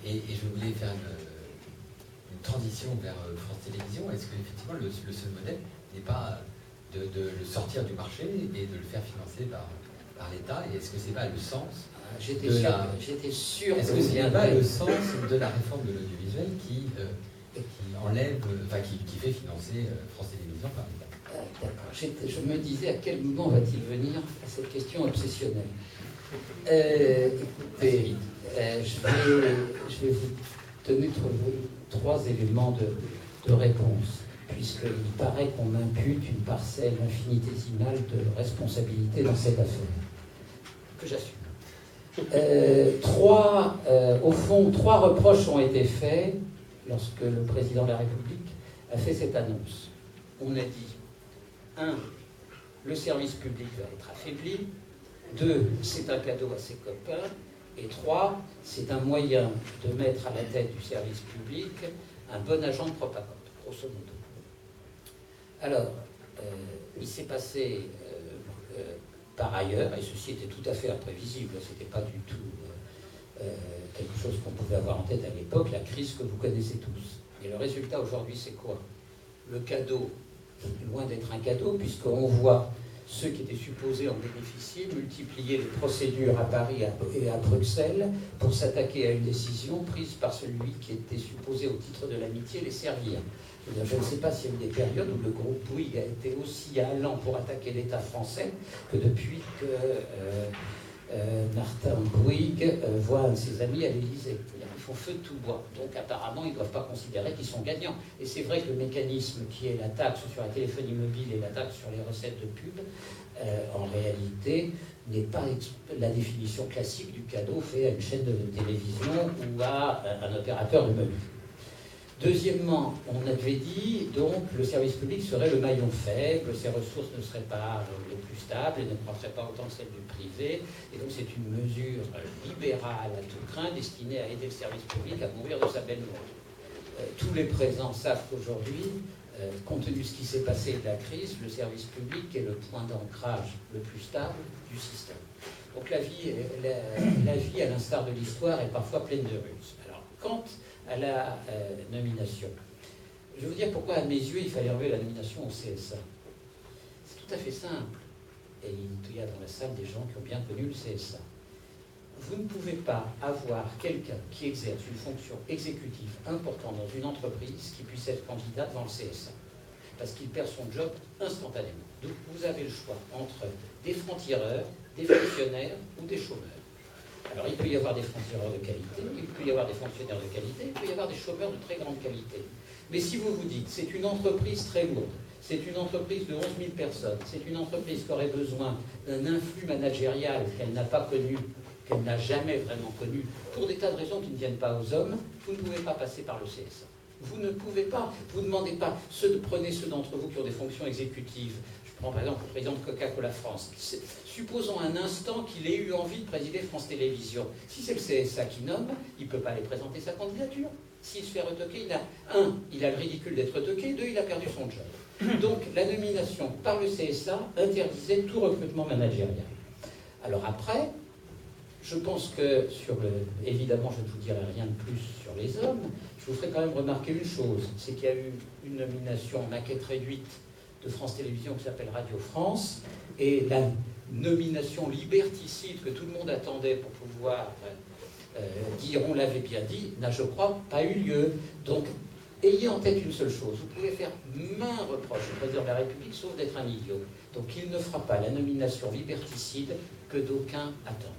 Et je voulais faire une transition vers France Télévisions. Est-ce qu'effectivement le seul modèle n'est pas de le sortir du marché et de le faire financer par l'État? Et est-ce que c'est pas le sens J'étais sûr est-ce que c'est pas le sens de la réforme de l'audiovisuel qui enlève, qui fait financer France Télévisions par l'État? D'accord. Je me disais à quel moment va-t-il venir à cette question obsessionnelle. Écoutez, je vais vous donner trois éléments de réponse, puisqu'il paraît qu'on m'impute une parcelle infinitésimale de responsabilité dans cette affaire, que j'assume. Au fond, trois reproches ont été faits lorsque le président de la République a fait cette annonce. On a dit 1. Le service public va être affaibli. 2. C'est un cadeau à ses copains. Et 3. C'est un moyen de mettre à la tête du service public un bon agent de propagande, grosso modo. Alors, il s'est passé par ailleurs, et ceci était tout à fait imprévisible, c'était pas du tout quelque chose qu'on pouvait avoir en tête à l'époque, la crise que vous connaissez tous. Et le résultat aujourd'hui, c'est quoi? Le cadeau, loin d'être un cadeau, puisqu'on voit ceux qui étaient supposés en bénéficier multiplier les procédures à Paris et à Bruxelles pour s'attaquer à une décision prise par celui qui était supposé, au titre de l'amitié, les servir. Je ne sais pas s'il y a eu des périodes où le groupe Bouygues a été aussi allant pour attaquer l'État français que depuis que Martin Bouygues voit un de ses amis à l'Élysée. Ils font feu de tout bois. Donc apparemment, ils ne doivent pas considérer qu'ils sont gagnants. Et c'est vrai que le mécanisme qui est la taxe sur la téléphonie mobile et la taxe sur les recettes de pub, en réalité, n'est pas la définition classique du cadeau fait à une chaîne de télévision ou à un opérateur de mobile. Deuxièmement, on avait dit, donc, le service public serait le maillon faible, ses ressources ne seraient pas les plus stables et ne prendraient pas autant que celles du privé. Et donc, c'est une mesure libérale à tout crin destinée à aider le service public à mourir de sa belle mort. Tous les présents savent qu'aujourd'hui, compte tenu de ce qui s'est passé de la crise, le service public est le point d'ancrage le plus stable du système. Donc, la vie, à l'instar de l'histoire, est parfois pleine de ruses. Alors, quant à la nomination. Je vais vous dire pourquoi, à mes yeux, il fallait enlever la nomination au CSA. C'est tout à fait simple. Et il y a dans la salle des gens qui ont bien connu le CSA. Vous ne pouvez pas avoir quelqu'un qui exerce une fonction exécutive importante dans une entreprise qui puisse être candidat devant le CSA. Parce qu'il perd son job instantanément. Donc vous avez le choix entre des francs-tireurs, des fonctionnaires ou des chômeurs. Alors, il peut y avoir des francs-tireurs de qualité, il peut y avoir des fonctionnaires de qualité, il peut y avoir des chômeurs de très grande qualité. Mais si vous vous dites, c'est une entreprise très lourde, c'est une entreprise de 11 000 personnes, c'est une entreprise qui aurait besoin d'un influx managérial qu'elle n'a pas connu, qu'elle n'a jamais vraiment connu, pour des tas de raisons qui ne viennent pas aux hommes, vous ne pouvez pas passer par le CSA. Vous ne pouvez pas, vous ne demandez pas, prenez ceux d'entre vous qui ont des fonctions exécutives. Je prends par exemple le président de Coca-Cola France. Supposons un instant qu'il ait eu envie de présider France Télévisions. Si c'est le CSA qui nomme, il ne peut pas aller présenter sa candidature. S'il se fait retoquer, il a le ridicule d'être retoqué, 2, il a perdu son job. Donc la nomination par le CSA interdisait tout recrutement managérial. Alors après, je pense que évidemment, je ne vous dirai rien de plus sur les hommes, je vous ferai quand même remarquer une chose, c'est qu'il y a eu une nomination en maquette réduite de France Télévisions qui s'appelle Radio France, et la nomination liberticide que tout le monde attendait pour pouvoir dire on l'avait bien dit, n'a, je crois, pas eu lieu. Donc, ayez en tête une seule chose, vous pouvez faire maint reproche au président de la République, sauf d'être un idiot. Donc, il ne fera pas la nomination liberticide que d'aucuns attendent.